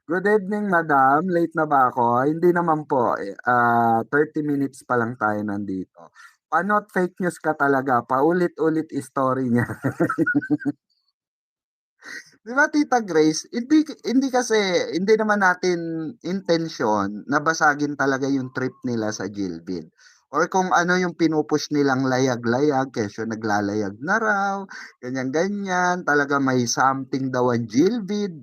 Good evening, madam. Late na ba ako? Hindi naman po. 30 minutes pa lang tayo nandito. Paano fake news ka talaga? Paulit-ulit story niya. Di ba, Tita Grace? Hindi kasi, hindi naman natin intention na basagin talaga yung trip nila sa Gilbid. Or kung ano yung pinupush nilang layag-layag, kesyo naglalayag na raw, ganyan-ganyan, talaga may something daw ang Gilbid.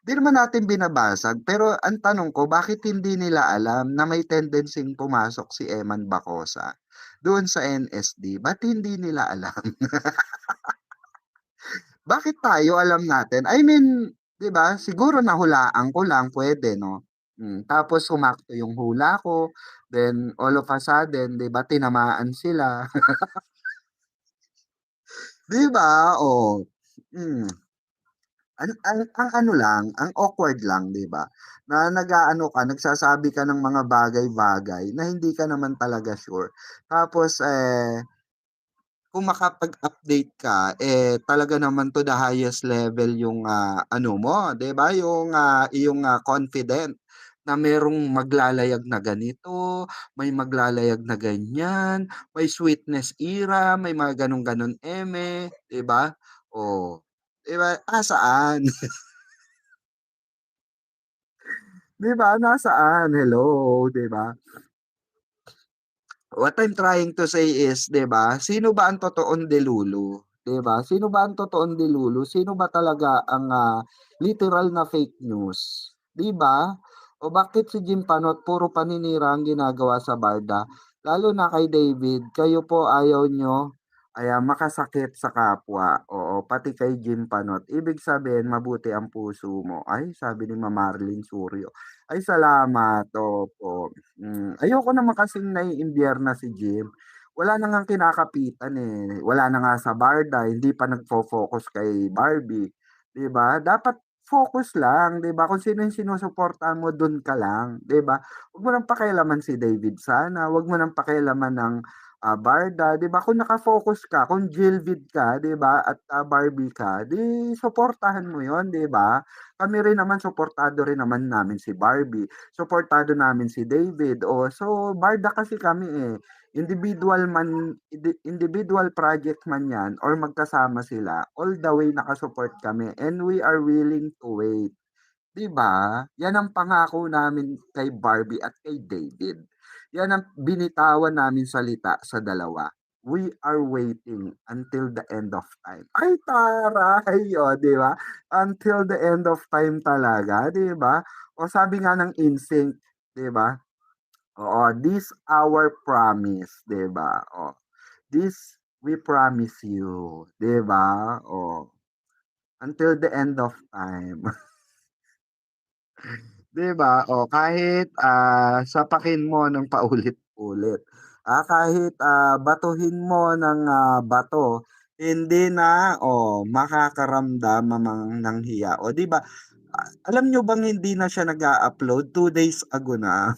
Di naman natin binabasag. Pero ang tanong ko, bakit hindi nila alam na may tendency pumasok si Eman Bacosa doon sa NSD? Ba't hindi nila alam? Bakit tayo alam natin? I mean, 'di ba? Siguro nahulaan ko lang pwede, no? Tapos sumakto yung hula ko, then all of a sudden, 'di ba, tinamaan sila. 'Di ba? Oh. Mm. Ang ano lang, ang awkward lang, 'di ba? Na nag-aano ka, nagsasabi ka ng mga bagay-bagay na hindi ka naman talaga sure. Tapos kung makapag-update ka, talaga naman to the highest level yung ano mo, 'di ba? Yung iyong confident na merong maglalayag na ganito, may maglalayag na ganyan, may sweetness era, may mga ganun-ganun eme, 'di ba? Oh, 'di ba? Saan? 'Di ba? Nasaan? Hello, 'di ba? What I'm trying to say is, 'di ba, sino ba ang totoong delulu, 'di ba? Sino ba ang totoong delulu? Sino ba talaga ang literal na fake news, 'di ba? O bakit si Jim Panot puro paninira ang ginagawa sa Barda? Lalo na kay David, kayo po ayaw nyo makasakit sa kapwa. Oo, pati kay Jim Panot. Ibig sabihin, mabuti ang puso mo. Ay, sabi ni Ma'am Marlene Suryo. Ay, salamat. Opo. Ayoko naman kasing naiimbierna si Jim. Wala na ngang kinakapitan eh. Wala na nga sa Barda, hindi pa nagfo-focus kay Barbie. 'Di ba? Dapat focus lang, 'di ba? Kung sino yung sinusuportahan mo, dun ka lang, 'di ba? Huwag mo nang pakialaman si David sana, huwag mo nang pakialaman ng Barda, 'di ba? Kung naka-focus ka, kung Jilvid ka, 'di ba? At Barbie ka, di suportahan mo 'yon, 'di ba? Kami rin naman suportado rin naman namin si Barbie, suportado namin si David. O so barda kasi kami eh. Individual project man 'yan or magkasama sila, all the way nakasupport kami and we are willing to wait. 'Di ba? Yan ang pangako namin kay Barbie at kay David. Yan ang binitawan namin salita sa dalawa. We are waiting until the end of time. Ay, taray! O, di ba? Until the end of time talaga, di ba? O sabi nga ng instinct, di ba? Oo, this our promise, di ba? O, this we promise you, di ba? O, until the end of time. 'Di ba? O kahit, sapakin mo ng paulit-ulit, kahit, batuhin mo ng, bato, hindi na, makakaramdam ng hiya. O 'di ba, alam niyo bang hindi na siya nag-a-upload, 2 days ago na.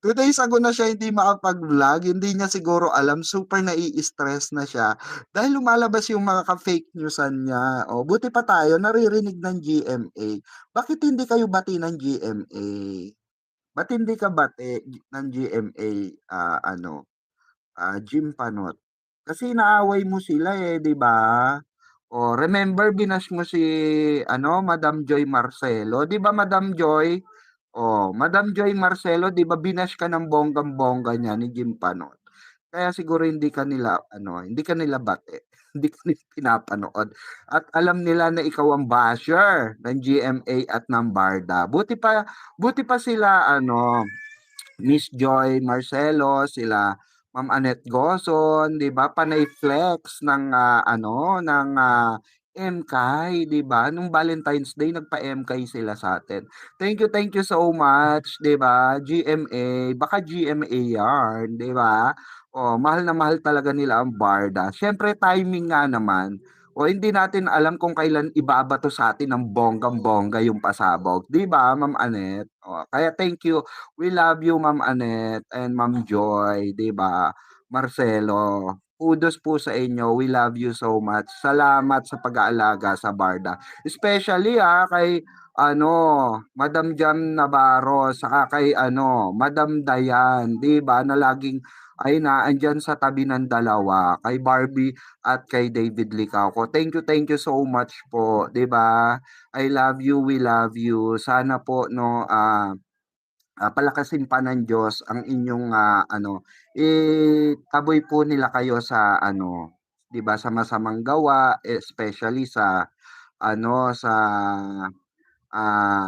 2 days ago na siya hindi makapag-vlog, hindi niya siguro alam, super nai-stress na siya dahil lumalabas yung mga ka-fake newsan niya. O buti pa tayo naririnig ng GMA. Bakit hindi kayo bati ng GMA? Ba't hindi ka bati ng GMA, Jim Panot? Kasi inaaway mo sila eh, 'di ba? O remember binash mo si Madam Joy Marcelo, 'di ba Madam Joy? Oh, Madam Joy Marcelo, 'di ba binash ka ng bonggang-bongga niya ni Jim Panot. Kaya siguro hindi ka nila bate, hindi ka nila pinapanood. At alam nila na ikaw ang basher ng GMA at ng Barda. Buti pa sila Miss Joy Marcelo, sila Ma'am Annette Gozon, 'di ba? Panay flex ng MKay, 'di ba? Nung Valentine's Day nagpa-MKay sila sa atin. Thank you so much, 'di ba? GMA, baka GMA 'yan, 'di ba? Oh, mahal na mahal talaga nila ang Barda. Siyempre timing nga naman. O hindi natin alam kung kailan ibabato sa atin ng bonggang-bongga yung pasabog, 'di ba, Ma'am Annette? O, kaya thank you. We love you, Ma'am Annette and Ma'am Joy, 'di ba? Marcelo. kudos po sa inyo. We love you so much. Salamat sa pag-aalaga sa Barda. Especially kay ano, Madam Jam Navarro, saka kay Madam Dayan, 'di ba? Na laging ay naandyan sa tabi ng dalawa, kay Barbie at kay David Licauco. Thank you so much po, 'di ba? I love you, we love you. Sana po no palakasin pa ng Diyos ang inyong taboy po nila kayo sa 'di ba, sa masamang gawa, especially sa sa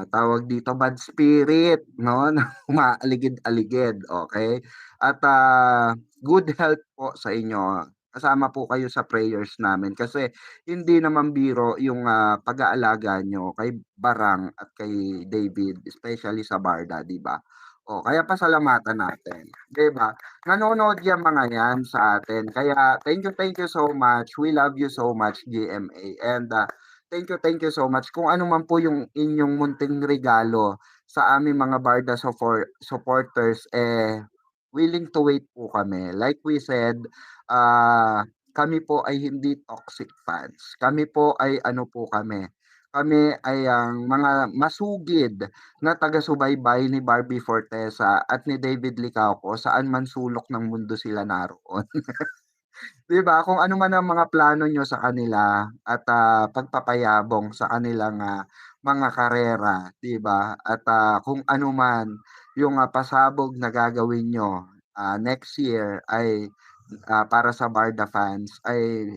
tawag dito, bad spirit 'no, na umaaligid-aligid, okay. At good health po sa inyo. Kasama po kayo sa prayers namin kasi hindi naman biro yung pag-aalaga niyo kay Barang at kay David, especially sa Barda, 'di ba? Kaya pasalamatan natin, 'di ba? Nanonood yang mga 'yan sa atin kaya thank you so much. We love you so much, GMA, and thank you so much. Kung ano man po yung inyong munting regalo sa aming mga Barda supporters, willing to wait po kami. Like we said, kami po ay hindi toxic fans. Kami po ay kami ay ang mga masugid na taga-subaybay ni Barbie Fortesa at ni David Licauco saan man sulok ng mundo sila naroon. 'Di ba, kung ano man ang mga plano niyo sa kanila at pagpapayabong sa kanilang mga karera, 'di ba? At kung ano man yung pasabog na gagawin niyo next year ay para sa Barda fans ay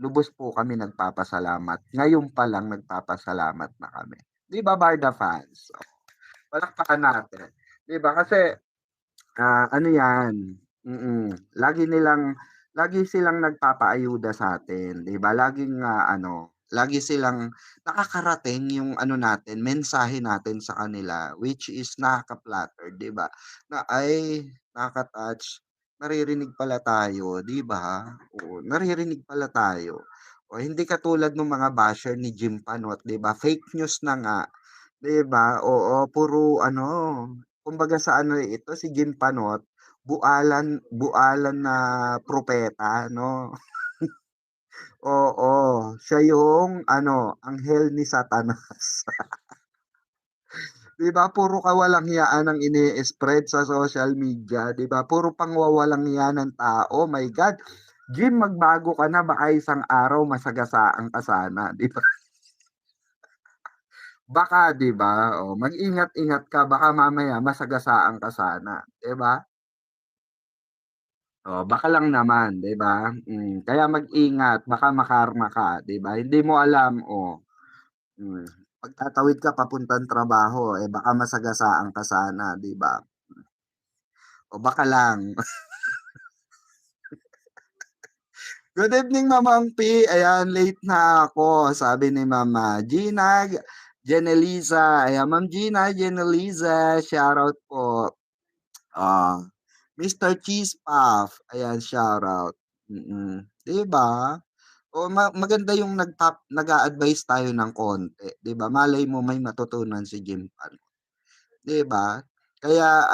lubos po kami nagpapasalamat. Ngayon pa lang nagpapasalamat na kami. 'Di ba, Barda fans? Palakpakan natin. 'Di ba kasi ano 'yan, lagi silang nagpapaayuda sa'tin, 'di ba? Lagi silang nakakarating yung natin, mensahe natin sa kanila, which is nakaka-flatter, 'di ba? Na, ay, nakaka-touch, naririnig pala tayo, 'di ba? Oo, naririnig pala tayo. Hindi katulad nung mga basher ni Jim Panot, 'di ba? Fake news na nga, 'di ba? Oo, puro kumbaga sa ito si Jim Panot, bualan bualan na propeta 'no. Oo, siya yung anghel ni Satanas. 'Di ba puro kawalang-yaan ang ini-spread sa social media, 'di ba? Puro pangwawalang-ya ng tao, my God. Jim, magbago ka na baka isang araw masagasaan ka sana, 'di ba? Baka, 'di ba? Mag-ingat-ingat ka baka mamaya masagasaan ka sana, 'di ba? Baka lang naman, 'di ba? Kaya mag-ingat baka makarma ka, 'di ba? Hindi mo alam, hmm, pagtatawid ka papuntang trabaho, baka masagasaan ka sana, 'di ba? Baka lang. Good evening, Mamang P. Ayan, late na ako, sabi ni Mama Gina Geneliza. Ayan, Ma'am Gina Geneliza, shoutout po. Ah, Mr. Cheese Puff, ayan, shoutout. 'Di ba? Maganda yung nag-a-advice tayo ng konti, 'di ba? Malay mo may matutunan si Jimpan, 'di ba? Kaya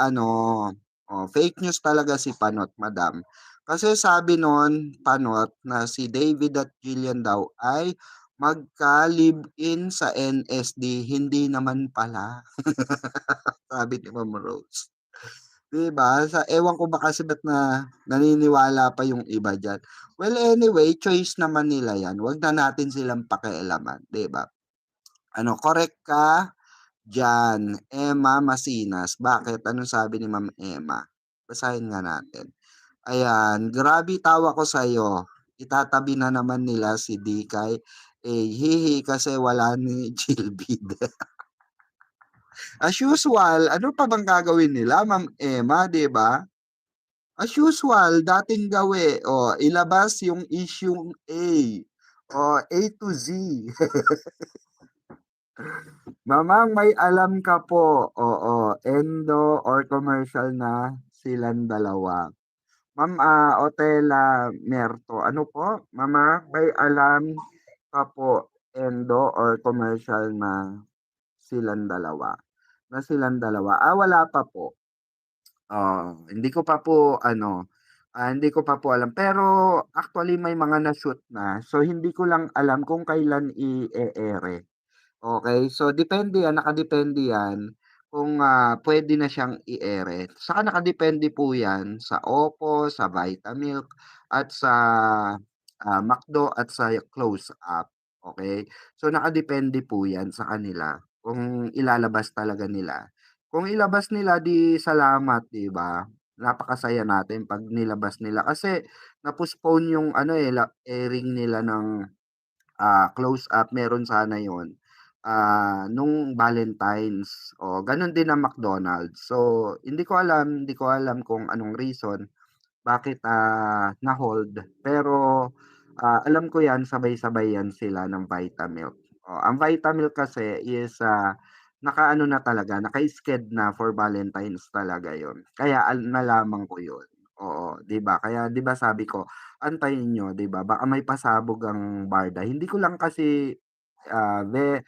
fake news talaga si Panot, madam. Kasi sabi nun, Panot, na si David at Jillian daw ay magka-live-in sa NSD, hindi naman pala, sabi ni Ma'am Rose. 'Di ba? Ewan ko ba kasi ba't naniniwala pa yung iba diyan. Well, anyway, choice naman nila 'yan. Wag na natin silang pakialaman, 'di ba? Correct ka diyan, Emma Masinas. Bakit? Anong sabi ni Ma'am Emma? Basahin nga natin. Ayan, grabe tawa ko sa'yo. Itatabi na naman nila si Dikay. Hihi kasi wala ni Jilbid. As usual, ano pa bang gagawin nila, Ma'am Emma, 'di ba? As usual, dating gawi, ilabas yung issue A, A to Z. Mamang may alam ka po, endo or commercial na silang dalawa. Ma'am Otela Merto, ano po? Mama, may alam ka po, endo or commercial na silang dalawa? Wala pa po. Hindi ko pa po Hindi ko pa po alam, pero actually may mga na-shoot na. So, hindi ko lang alam kung kailan i-e-ere. Okey, so depende yan, nakadepende yan kung, puwede na siyang i-ere. Saka nakadepende po yan sa Oppo, sa Vitamilk, at sa, McDo at sa Close Up, okey? So nakadepende po yan sa kanila kung ilalabas talaga nila. Kung ilabas nila, 'di salamat, 'di ba? Napakasaya natin 'pag nilabas nila kasi na-postpone yung ano, airing nila ng Close Up meron sana yun, nung Valentine's, o gano'n din ang McDonald's. So, hindi ko alam kung anong reason bakit, na-hold. Pero, alam ko 'yan sabay-sabay 'yan sila ng Vitamilk. Oh, ang Vitamilk kasi is, nakaano na talaga, naka-sked na for Valentine's talaga 'yun. Kaya nalaman ko 'yun, oo, 'di ba? Kaya 'di ba sabi ko, antayin niyo, 'di ba? Baka may pasabog ang barda. Hindi ko lang kasi, ah, ve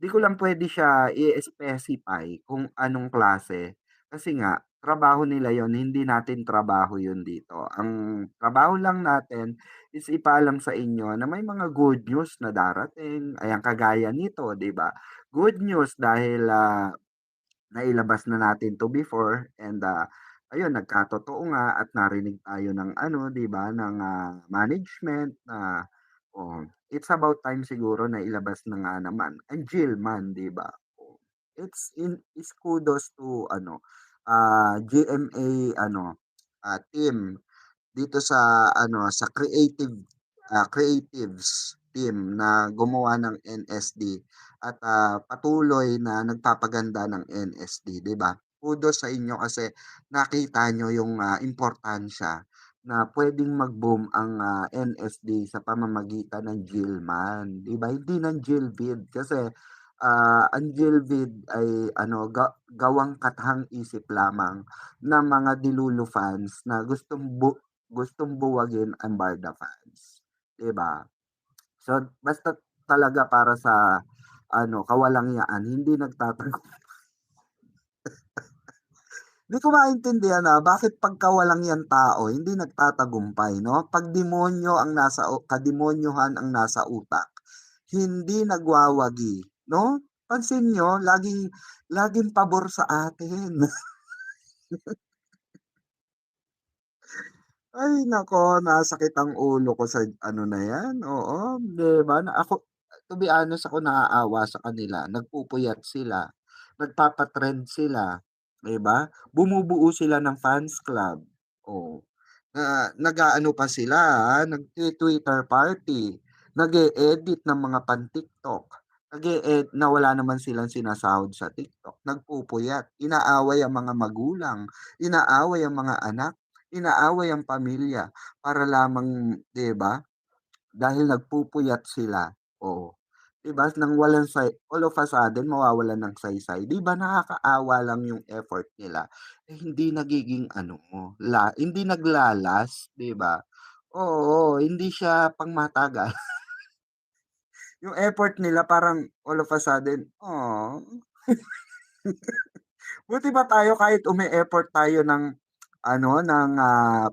'di ko lang puwede siya i-specify kung anong klase. Kasi nga trabaho nila yon, hindi natin trabaho yun dito. Ang trabaho lang natin is ipaalam sa inyo na may mga good news na darating, ayan kagaya nito, 'di ba? Good news dahil, nailabas na natin 'to before and, ayun nagkatotoo nga at narinig tayo ng ano, 'di ba, ng, management na, oh, it's about time siguro na ilabas na nga naman ang Gilman, 'di ba? Oh, it's kudos to ano, GMA ano, team dito sa ano, sa creatives team na gumawa ng NSD at, patuloy na nagpapaganda ng NSD, 'di ba? Kudos sa inyo kasi nakita niyo yung, importansya na puwedeng mag-boom ang, NSD sa pamamagitan ng Gilman, 'di ba? Hindi ng Gilvid kasi, ang Gilvid ay ano, gawang katahang-isip lamang ng mga Delulu fans na gustong buwagin ang Barda fans, 'di ba? So, basta talaga para sa ano, kawalangyaan hindi nagtatago. 'Di ko maintindihan, bakit pagka walang tao hindi nagtatagumpay 'no? 'Pag demonyo ang nasa kademonyohan ang nasa utak, hindi nagwawagi 'no? Pansin niyo laging laging pabor sa atin. Ay naku, nasakit ang ulo ko sa ano na 'yan, oo, 'di ba, na ako to be honest ako naaawa sa kanila, nagpupuyat sila, nagpapa-trend sila, 'di ba? Bumubuo sila ng fans club, oh, na nag-aano pa sila, nagti-Twitter party, nag-e-edit ng mga pan-TikTok, na wala naman silang sinasahod sa TikTok, nagpupuyat, inaaway ang mga magulang, inaaway ang mga anak, inaaway ang pamilya para lamang 'di ba, dahil nagpupuyat sila, oo. 'Di ba nang walang all of a sudden mawawalan ng saysay, 'di ba nakakaawa lang yung effort nila, hindi nagiging ano, hindi naglalas, 'di ba? Oo, hindi siya pangmatagal. Yung effort nila parang all of a sudden, buti ba tayo kahit ume-effort tayo ng ano, ng,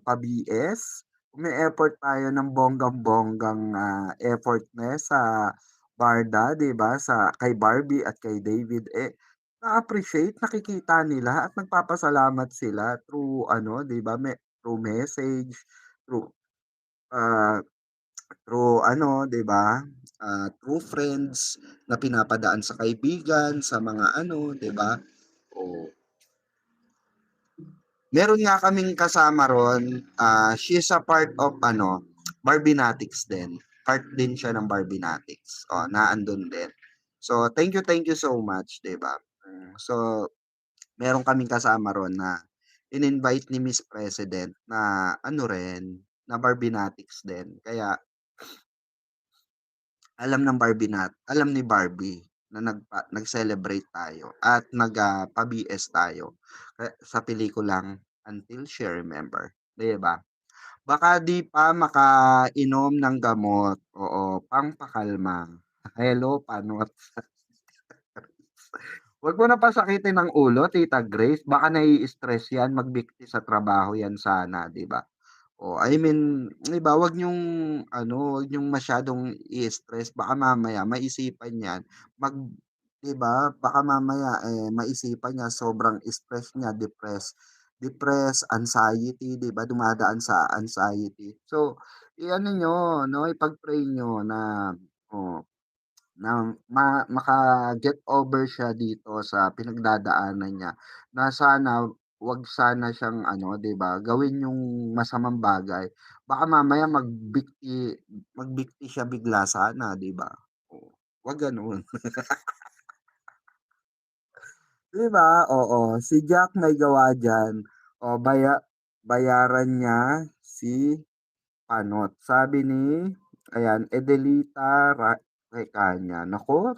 pa-BS, ume-effort tayo ng bonggang-bonggang, effortness sa Barda, 'di ba, sa kay Barbie at kay David, na-appreciate, nakikita nila at nagpapasalamat sila through ano, 'di ba, through message, through, ah, through ano, 'di ba, through friends na pinapadaan sa kaibigan, sa mga ano, 'di ba? Oh. Meron nga kaming kasama ron, she's a part of ano, Barbinatics din. Part din siya ng Barbinatics, na andun din. So, thank you so much, 'di ba? So, meron kaming kasama ron na in-invite ni Miss President na ano rin, na Barbinatics din. Kaya alam ni Barbie na nag-celebrate tayo at pa-BS tayo, sa pelikulang Until She Remember, 'di ba? Baka 'di pa makainom ng gamot, oo, pampakalma. Hello, panot. 'Wag mo na pasakitin ng ulo, Tita Grace, baka nai-stress 'yan, magbikti sa trabaho 'yan sana, 'di ba? Oh, I mean, 'di ba, wag niyong masyadong i-stress baka mamaya maisipan niyan mag 'di ba, baka mamaya, maisipan niya sobrang stress niya, anxiety, 'di ba, dumadaan sa anxiety. So, i-ano niyo 'no, ipag-pray niyo na, oh, na maka-get over siya dito sa pinagdadaanan niya, na sana 'wag sana siyang ano, 'di ba, gawin yung masamang bagay. Baka mamaya magbikti siya bigla sana, 'di ba? Oo, 'wag gano'n. 'Di ba? Oo, si Jack may gawa diyan. O bayaran niya si Panot. Sabi ni ayan, Edelita Recania. Naku,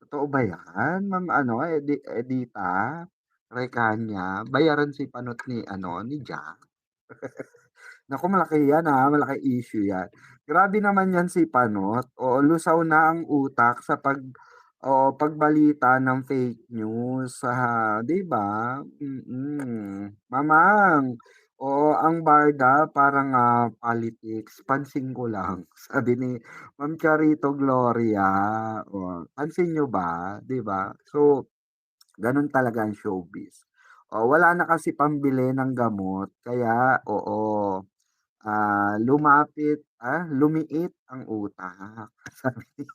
totoo ba 'yan, Ma'am ano, Edita Recania? Bayaran si Panot ni ano, ni Jack? Naku, malaki 'yan, malaki issue 'yan. Grabe naman 'yan si Panot, oo, lusaw na ang utak sa pagbalita ng fake news, 'di ba? Mamang, oo, ang barda parang, politics, pansin ko lang, sabi ni Ma'am Charito Gloria, oh, pansin niyo ba, 'di ba? So, gano'n talaga ang showbiz. Oh, wala na kasi pambili ng gamot kaya oo. Lumiit ang utak. Sabi ni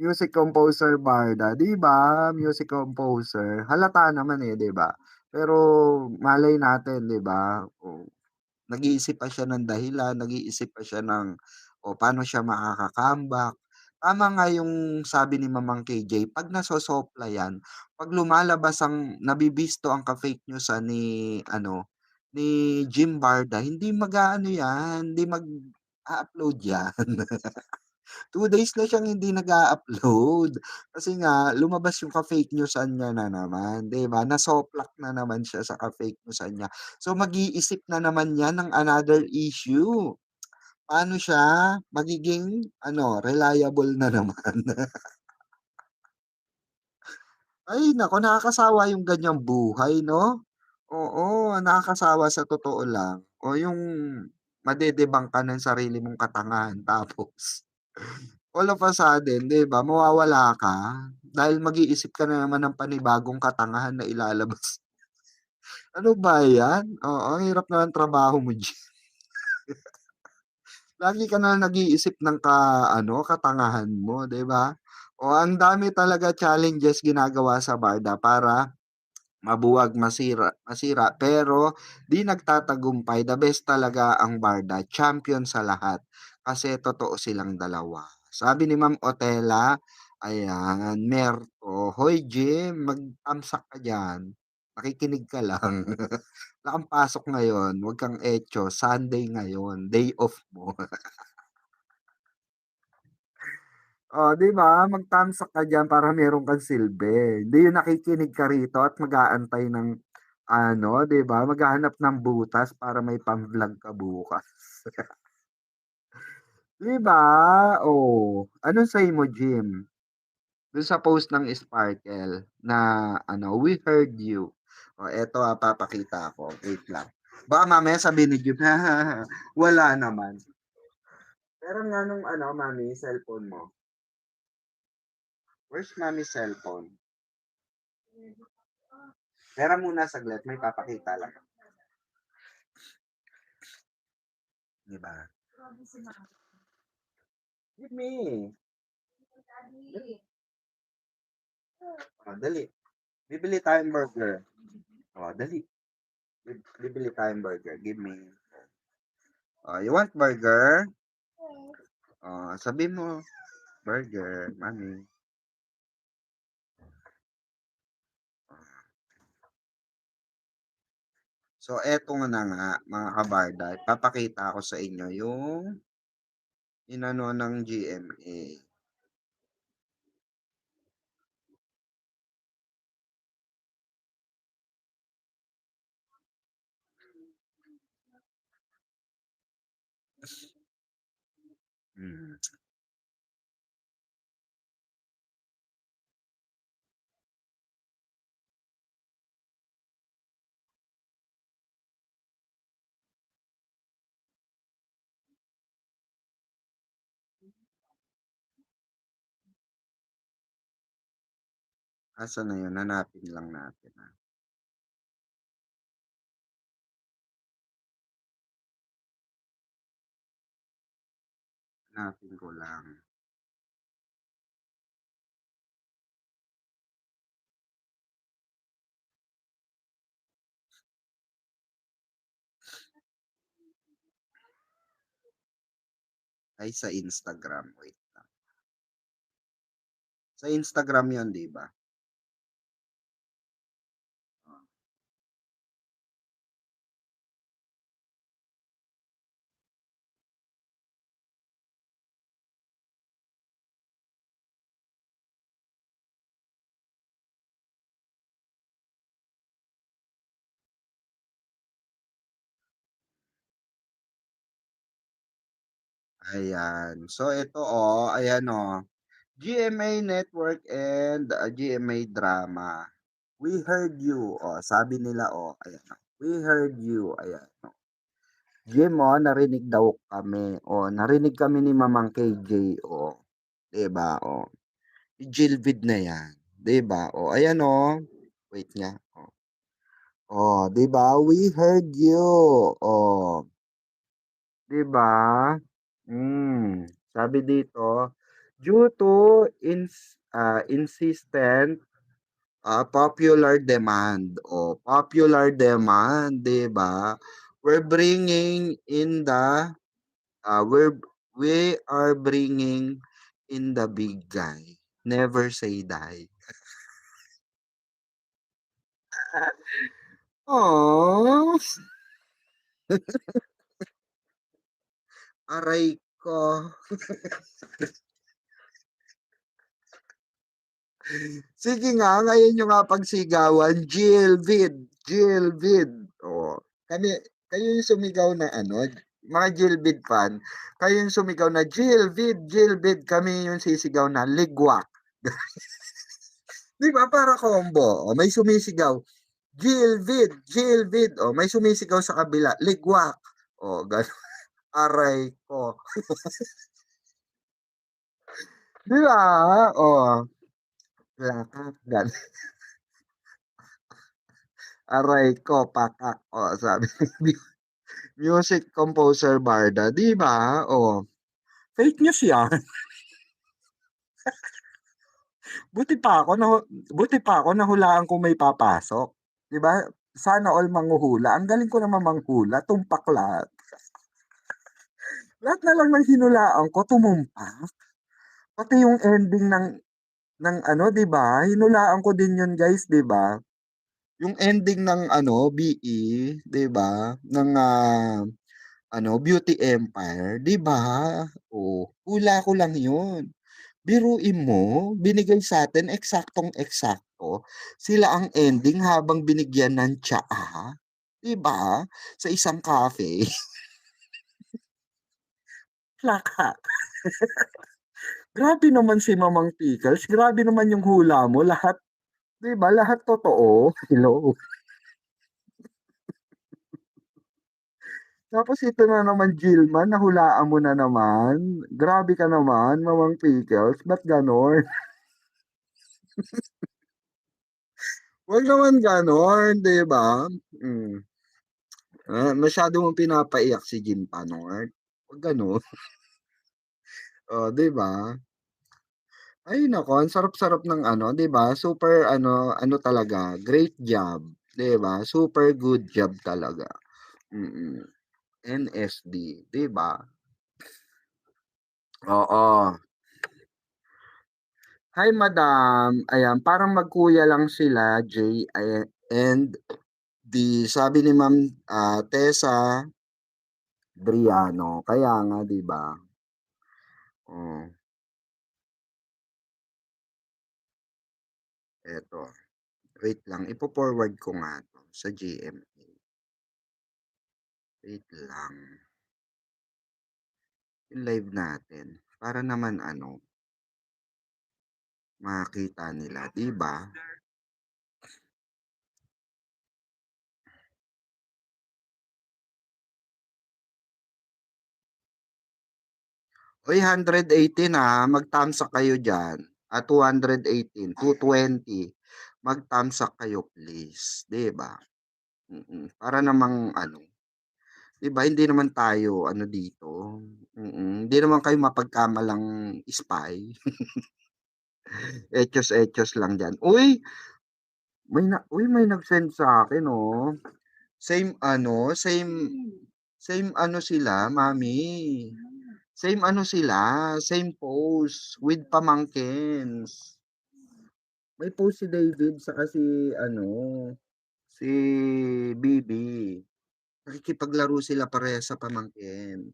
music composer Barda, 'di ba, music composer, halata naman, 'di ba? Pero malay natin, 'di ba, nag-iisip pa siya ng dahilan, nag-iisip pa siya ng, paano siya makaka-comeback. Tama nga yung sabi ni Mamang KJ, 'pag nasosopla 'yan, 'pag lumalabas ang nabibisto ang ka-fake newsan ni ano, ni Jim Barda, hindi mag-aano 'yan, hindi mag-a-upload 'yan. 2 days na siyang hindi nag-a-upload. Kasi nga lumabas yung ka-fake newsan niya na naman, 'di ba? Nasoplak na naman siya sa ka-fake newsan niya. So, mag-iisip na naman 'yan ng another issue. Paano siya magiging ano, reliable na naman. Ay naku, nakakasawa yung ganyang buhay 'no? Oo, nakakasawa sa totoo lang. O yung madedebang ka ng sarili mong katangahan tapos all of a sudden, 'di ba, mawawala ka dahil mag-iisip ka na naman ng panibagong katangahan na ilalabas. Ano ba 'yan? Oo, ang hirap na ng trabaho mo diyan. Lagi ka na nag-iisip ng katangahan mo, 'di ba? O ang dami talaga challenges ginagawa sa barda para mabuwag, masira, pero 'di nagtatagumpay. The best talaga ang barda, champion sa lahat, kasi totoo silang dalawa. Sabi ni Ma'am Otela, ayan, Merto, "Hoy Jim, mag-tamsak ka diyan, nakikinig ka lang. Wala kang pasok ngayon, 'wag kang etyo, Sunday ngayon, day off mo." Oh, 'di ba, mag-tamsak ka diyan para meron kang silbi. Hindi yung nakikinig ka rito at mag-aantay ng ano, 'di ba, maghahanap ng butas para may pang-vlog ka bukas. 'Di ba? Oh, anong say mo, Jim, dun sa post ng Sparkle na ano, "We heard you." Oh, eto, papakita ko, wait lang. Baka mamaya sabihin ni Jim, wala naman. Meron nga nung ano, mami, cellphone mo. Where's mommy's cellphone? Teka muna saglit, may papakita lang. 'Di ba? Give me. Dali. Bibili tayong burger. Dali. Bibili tayong burger. Give me. You want burger? Sabi mo, burger, mami. So, eto na nga, mga kabarda, ipapakita ko sa inyo yung inano ng GMA. Hmm. Asan na yun? Hanapin lang natin, hanapin ko lang. Ay sa Instagram, wait lang. Sa Instagram yun, 'di ba? Ayan. So ito, ayan, GMA Network and, GMA Drama. We heard you, sabi nila, ayan, we heard you, ayan, Jim, narinig daw kami, narinig kami ni Mamang KJ, 'di ba, Jilvid na 'yan, 'di ba, ayan, wait nga, 'di ba, we heard you, oh, 'di ba? Sabi dito, due to insistent, popular demand, popular demand, 'di ba? We're bringing in the, we are bringing in the big guy, never say die. Oh, aray ko. Sige nga, ngayon niyo nga pagsigawan, Jilvid, Jilvid. Kani kayo yung sumigaw na ano, mga Jilvid fan, kayo yung sumigaw na Jilvid, Jilvid, kami yung sisigaw na ligwak. 'Di ba para combo, may sumisigaw, Jilvid, Jilvid, may sumisigaw sa kabila, ligwak. Gano'n. Aray ko. 'Di ba? Lakak, gano'n. Aray ko, pakak. Sabi ni music composer Barda, 'di ba? Fake news 'yan. Buti pa ako nahu buti pa ako nahulaan kong may papasok, 'di ba? Sana all manghuhula. Ang galing ko naman manghula, tumpak lahat. Lahat na lang ng hinulaan ko tumumpak. Pati yung ending ng ano, 'di ba? Hinulaan ko din 'yun, guys, 'di ba? Yung ending ng ano, BE, 'di ba? Ng, ano, Beauty Empire, 'di ba? Hula ko lang 'yun. Biruin mo, binigay sa'tin eksaktong-eksakto, sila ang ending habang binigyan ng tsaa, 'di ba? Sa isang cafe. Plaka. Grabe naman si Mamang Pickles, grabe naman yung hula mo, lahat, 'di ba, lahat totoo. Hello. Tapos ito na naman, Gilman, nahulaan mo na naman. Grabe ka naman, Mamang Pickles, ba't gano'n? Wag naman gano'n, 'di ba? Hmm, masyado mong pinapaiyak si Jean Panort, wag gano'n. 'Di ba? Ay naku, ang sarap-sarap ng ano, 'di ba? Super ano, ano talaga, great job, 'di ba? Super good job talaga. Mm. NSD, 'di ba? Oo. Hi madam, ayan, parang magkuya lang sila, Jay, and sabi ni Ma'am, Tessa Briano, kaya nga, 'di ba? Oh, eto, wait lang, ipo-forward ko nga 'to sa GMA. Wait lang, yung live natin para naman ano, makita nila, 'di ba? Uy, 118, magtamsa kayo diyan, 218, 220. mag-thumbs up kayo please, 'di ba? Para namang ano, 'di ba hindi naman tayo ano dito, hindi naman kayo mapagkamalang spy, etyos-etyos lang diyan. May nag-send sa'kin, oh. Same ano, same ano sila mommy, same ano sila, same post with pamangkins. May post si David saka si ano, si Bibi. Nakikipaglaro sila parehas sa pamangkin.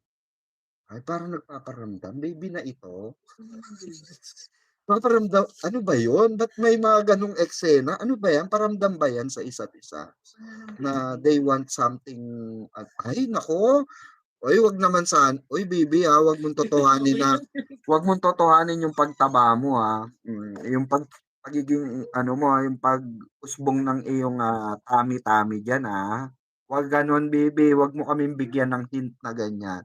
Ay, parang nagpaparamdam, baby na ito. Paparamdam, ano ba yun? Ba't may mga ganong eksena? Ano ba yan? Paramdam ba yan sa isa't isa? Na they want something, ay, nako. Uy, wag naman uy, baby, wag mong totohanin na, wag mong totohanin yung pagtaba mo, yung pagiging, ano mo, yung pag-usbong ng iyong tummy-tummy dyan, Wag ganon, baby, wag mo kaming bigyan ng hint na ganyan.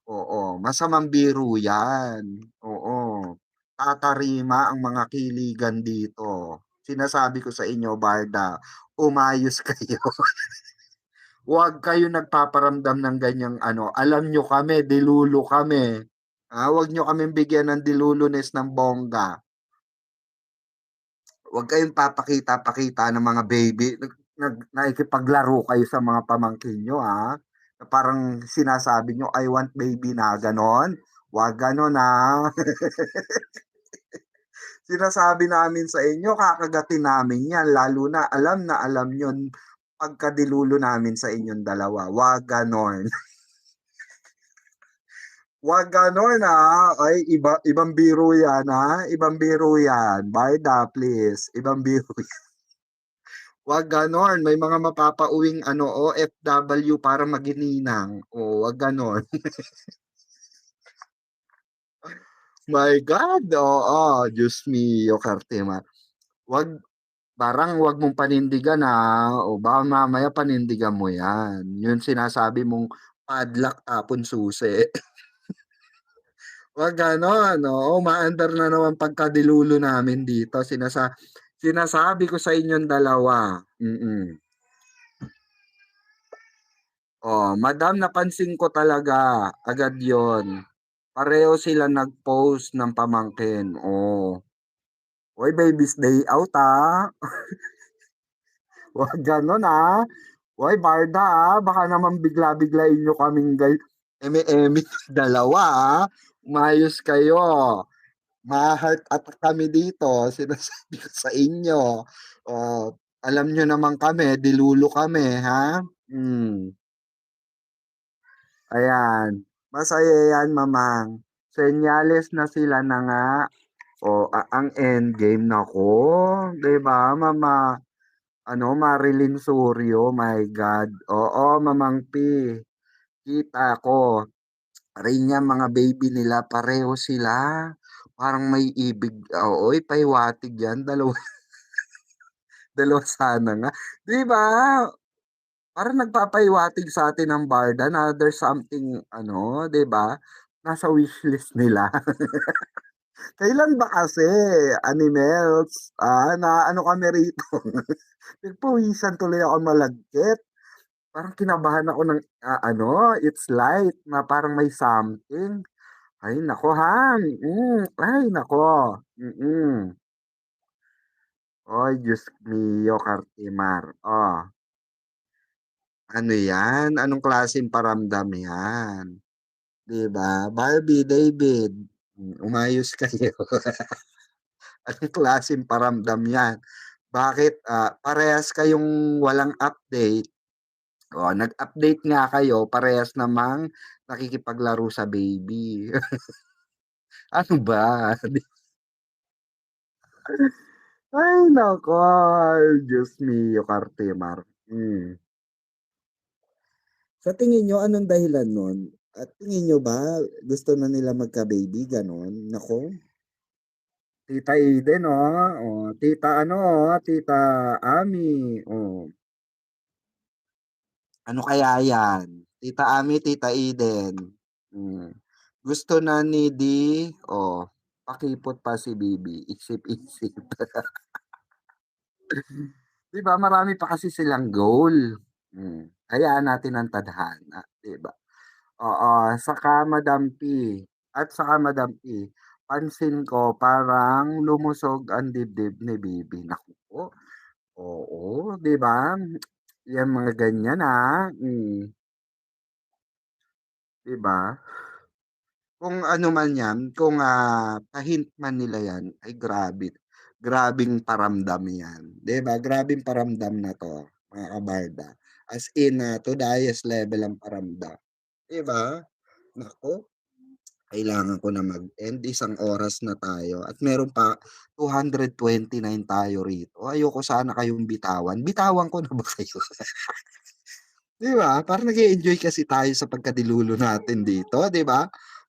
Oo, masamang biro yan. Oo, tatarima ang mga kiligan dito. Sinasabi ko sa inyo, Barda, umayos kayo. Huwag kayo nagpaparamdam ng ganyang ano, alam nyo kami, dilulo kami. Huwag nyo kaming bigyan ng dilulunes ng bongga. Huwag kayong papakita-pakita ng mga baby. Nakikipaglaro kayo sa mga pamangkin nyo, Na parang sinasabi nyo, I want baby na, ganon. Huwag ganon, Sinasabi namin sa inyo, kakagatin namin yan, lalo na alam yun pagkadilulo namin sa inyong dalawa. Huwag ganon. Wag gano'n, Ay, ibang biro 'yan, Ibang biro 'yan. Barda, please. Ibang biro 'yan. Wag gano'n. May mga mapapauwing ano, OFW para magininang. Wag gano'n. My God, oo. Diyos mio, Kartima. Wag, parang wag mong panindigan, baka mamaya panindigan mo 'yan. Yung sinasabi mong padlock tapon susi. Wag gano'n, umaandar na naman pagkadilulo namin dito, sinasabi ko sa inyong dalawa, madam napansin ko talaga, agad yon. Pareho sila nag-post ng pamangkin, Hoy, baby's day out, Wag gano'n, Hoy, Barda, baka naman bigla-biglain niyo kaming eme-eme dalawa, Umayos kayo. Ma-heart attack kami dito, sinasabi ko sa inyo. Oh, alam nyo naman kami, dilulo kami, ha? Ayan. Masaya yan, mamang. Senyales na sila na nga. Ang endgame nako, 'di ba, mama? Ano, Marilyn Suryo, my God. Oo, Mamang P. Kita ko. Rin yan, mga baby nila, pareho sila. Parang may ibig. Oo, pahiwatig yan. Dalawa, dalawa sana nga. Di ba? Parang nagpapahiwatig sa atin ng Barda na there's something, ano, di ba? Nasa wishlist nila. Kailan ba kasi, animals? Na ano kami rito? Nagpawisan tuloy ako malagkit. Parang kinabahan ako ng, it's light, na parang may something. Ay nako, Han. Ay nako. Oy, Diyos mio, Kartimar. Ano yan? Anong klaseng paramdam yan? 'Di ba? Barbie, David, umayos kayo. Anong klaseng paramdam yan? Bakit parehas kayong walang update? Nag-update nga kayo, parehas namang nakikipaglaro sa baby. Ano ba? Ay naku, Diyos mio, Kartimar. Sa tingin niyo anong dahilan nun? At tingin niyo ba gusto na nila magka-baby, gano'n? Naku, Tita Eden, Tita ano, Tita Ami, Ano kaya yan? Tita Ami, Tita Eden. Hmm. Gusto na ni pakipot pa si Bibi, isip-isip. 'Di ba marami pa kasi silang goal. Hayaan natin ang tadhana, 'di ba? Oo, saka Madam P, pansin ko parang lumusog ang dibdib ni Bibi. Naku po, oo, 'di ba? 'Yang mga ganyan, 'di ba? Kung ano man 'yan, kung, pa-hint man nila 'yan, ay grabe, grabeng paramdam 'yan, 'di ba? Grabeng paramdam na 'to, mga kabarda. As in, to the highest level ang paramdam, 'di ba? Naku, kailangan ko na mag-end, isang oras na tayo at meron pa 229 tayo rito. Ayoko sana kayong bitawan. Bitawan ko na ba kayo? 'Di ba, parang nag-e-enjoy kasi tayo sa pagkadilulo natin dito, 'di ba?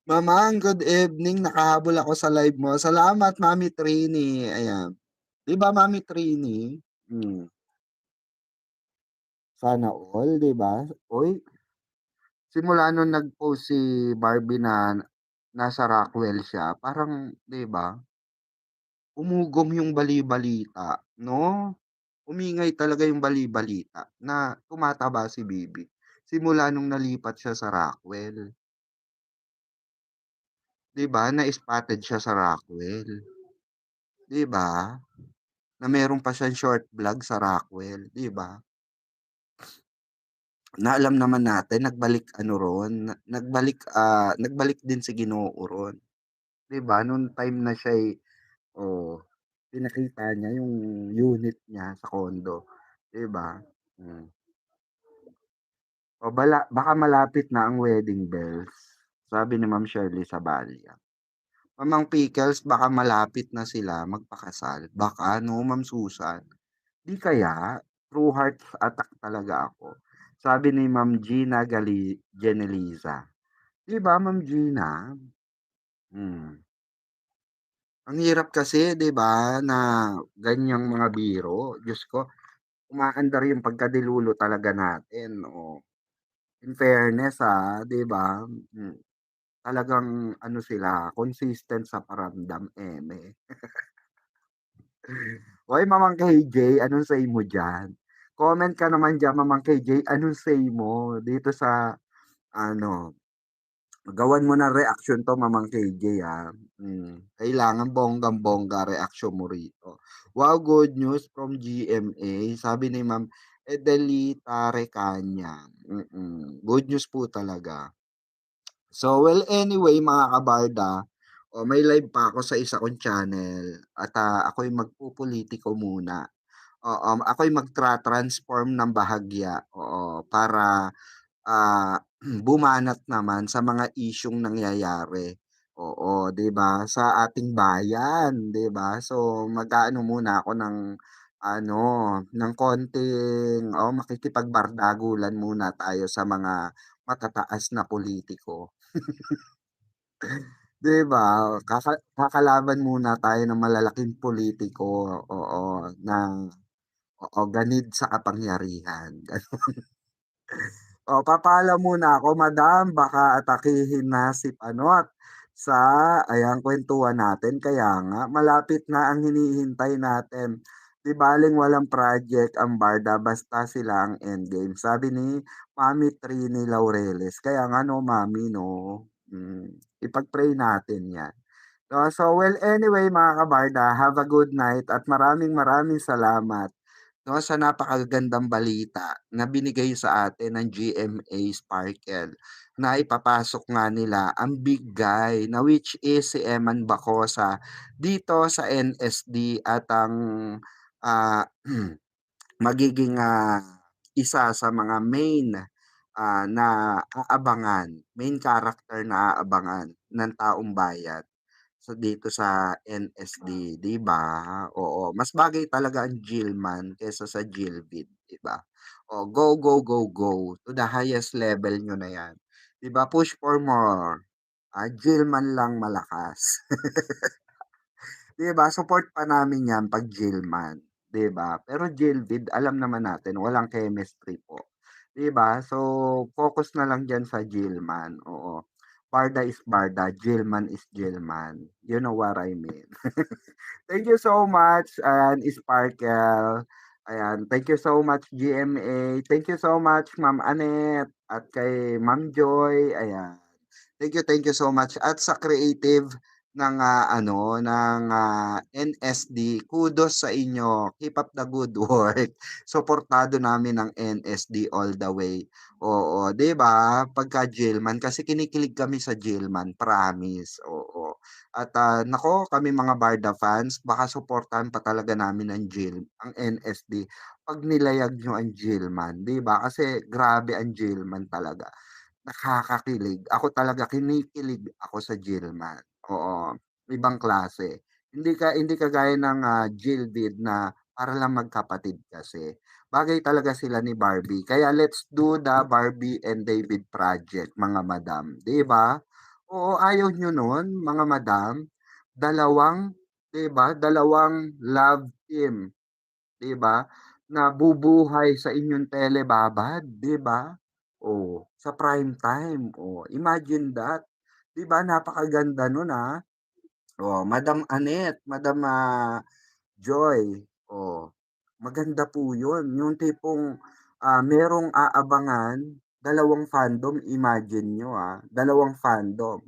Mamang, good evening, nakahabol ako sa live mo. Salamat Mami Trini, ayan. 'Di ba Mami Trini? Sana all, 'di ba? Uy, simula nung nag-post si Barbie na nasa Rockwell siya, parang 'di ba, umugong yung bali-balita, 'no? Umingay talaga yung bali-balita na tumataba si Bibi simula nung nalipat siya sa Rockwell. 'Di ba, na-spotted siya sa Rockwell, 'di ba? Na meron pa siyang short vlog sa Rockwell, 'di ba? Na alam naman natin nagbalik ano ron, nagbalik din si Ginoo ron, 'di ba? Nung time na siya'y pinakita niya yung unit niya sa condo, 'di ba? Hmm. Baka malapit na ang wedding bells, sabi ni Ma'am Shirley Sabalian. Mamang Pickles, baka malapit na sila magpakasal. Baka 'no, Ma'am Susan? 'Di kaya? True heart attack talaga ako. Sabi ni Ma'am Gina Geneliza. 'Di ba, Ma'am Gina? Hmm. Ang hirap kasi 'di ba, na ganyang mga biro, Diyos ko, umaandar yung pagkadilulo talaga natin, oh. In fairness, 'di ba? Talagang ano sila, consistent sa paramdam, eme. Hoy, Mamang KJ, anong say mo diyan? Comment ka naman diyan, Mamang KJ, anong say mo dito sa ano, gawan mo ng reaksyon 'to, Mamang KJ, kailangan bonggang-bongga reaksyon mo rito. Wow, good news from GMA, sabi ni Ma'am Edelita Recania, good news po talaga. So, well, anyway mga kabarda, may live pa ako sa isa kong channel at, ako'y magpupulitiko muna. Oo, ako'y magtra-transform ng bahagya, oo, para, bumanat naman sa mga isyung nangyayari. Oo, 'di ba, sa ating bayan, 'di ba? So, mag-aano muna ako ng ano, ng konting makikipagbardagulan muna tayo sa mga matataas na pulitiko. 'Di ba? Kakalaban muna tayo ng malalaking pulitiko, oo, ng ganid sa kapangyarihan. Papaalam muna ako, madam, baka atakihin na si Panot sa kuwentuhan natin. Kaya nga malapit na ang hinihintay natin. 'Di baling walang project ang Barda basta sila ang endgame, sabi ni Mami Trini Laureles. Kaya nga 'no, Mami 'no, ipag-pray natin 'yan. So, well, anyway mga kabarda, have a good night at maraming maraming salamat 'no, sa napakagandang balita na binigay sa atin ng GMA Sparkle na ipapasok nga nila ang big guy na which is si Eman Bacosa dito sa NSD at ang, ah, magiging, isa sa mga na main character na aabangan ng taong bayan dito sa NSD, 'di ba? Oo, mas bagay talaga ang Gilman kaysa sa Gilvid, 'di ba? Go, go, go, go to the highest level niyo na 'yan, 'di ba? Push for more. Gilman lang malakas. 'Di ba, support pa namin 'yan 'pag Gilman, 'di ba? Pero Gilvid alam naman natin walang chemistry po, 'di ba? So, focus na lang diyan sa Gilman, oo. Barda is Barda, Jillman is Jillman. You know what I mean. Thank you so much, and Sparkle. Ayan, thank you so much, GMA. Thank you so much, Ma'am Annette, at kay Ma'am Joy. Ayan. Thank you so much. At sa creative ng NSD, kudos sa inyo. Keep up the good work. Suportado namin ng NSD all the way. Oo, 'di ba? Pagka Jailman kasi kinikilig kami sa Jailman, promise. Oo. At nako, kami mga Barda fans, baka suportahan pa talaga namin ang NSD pag nilayag nyo ang Jailman, 'di ba? Kasi grabe ang Jailman talaga. Nakakakilig. Ako talaga kinikilig ako sa Jillman, oo, ibang klase. Hindi kagaya ng, Jillvid na para lang magkapatid kasi. Bagay talaga sila ni Barbie. Kaya let's do the Barbie and David project, mga madam, 'di ba? Oo, ayaw niyo nun, mga madam? Dalawang 'Di ba, dalawang love team, 'di ba, na bubuhay sa inyong telebabad, 'di ba? Oh, sa prime time, oh, imagine that. 'Di ba napakaganda nun, Oh, Madam Annette, Madam, Joy, oh, maganda po 'yun, yung tipong, merong aabangan, dalawang fandom, imagine niyo, dalawang fandom,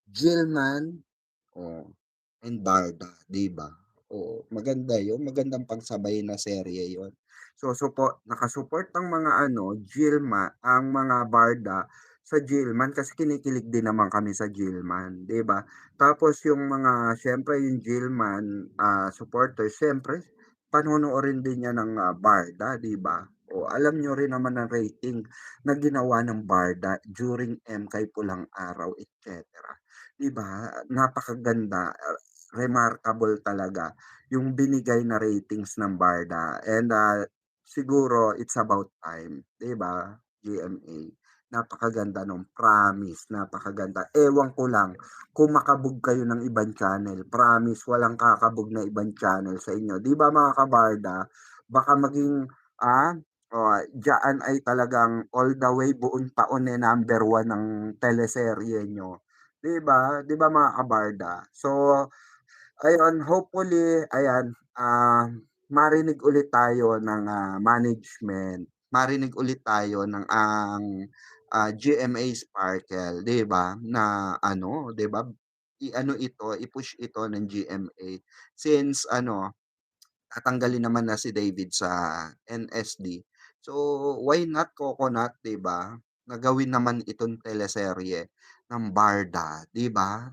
Jillman, oh, and Barda, 'di ba? Oo, maganda 'yun, magandang pagsabay na serye 'yun. So, nakasupport ang mga ang mga Barda sa Gilman kasi kinikilig din naman kami sa Gilman, 'di ba? Tapos yung mga siyempre yung Gilman, supporters siyempre panonoorin din 'yan ng, Barda, 'di ba? O alam niyo rin naman ang rating na ginawa ng Barda during MK Pulang Araw, et cetera. 'Di ba, napakaganda, remarkable talaga yung binigay na ratings ng Barda and, siguro it's about time, 'di ba, GMA? Napakaganda nung, promise, napakaganda. Ewan ko lang kung makabog kayo ng ibang channel, promise walang kakabog na ibang channel sa inyo. 'Di ba mga kabarda, baka maging, diyaan ay talagang all the way buong taon, number one ng teleserye niyo. 'Di ba mga kabarda? So, ayun, hopefully, ayan, marinig ulit tayo ng, management, marinig ulit tayo ng GMA Sparkle, 'di ba, na ano, 'di ba, i-push ito ng GMA since tatanggalin naman na si David sa NSD. So, why not Coconut, 'di ba, na gawin naman itong teleserye ng Barda, 'di ba?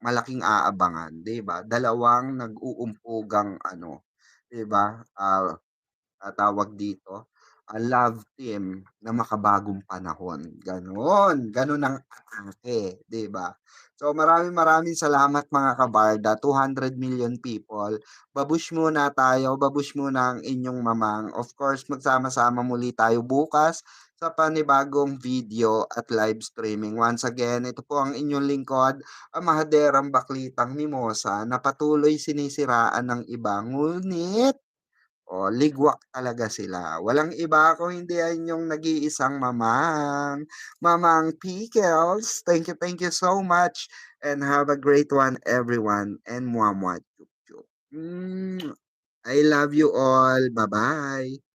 Malaking aabangan, 'di ba? Dalawang nag-uumpugang 'di ba, tawag dito, love team na makabagong panahon, gano'n. Gano'n ang atake, 'di ba? So, maraming maraming salamat mga kabarda, 200 million people. Babush muna tayo, babush muna ang inyong mamang. Of course, magsama-sama muli tayo bukas sa panibagong video at live streaming. Once again, ito po ang inyong lingkod, ang mahaderang baklitang mimosa na patuloy sinisiraan ng iba, ngunit ligwak talaga sila. Walang iba kung hindi ang inyong nag-iisang mamang, Mamang Pickles. Thank you so much and have a great one everyone and mwah, mwah, chup, chup. I love you all. Bye-bye.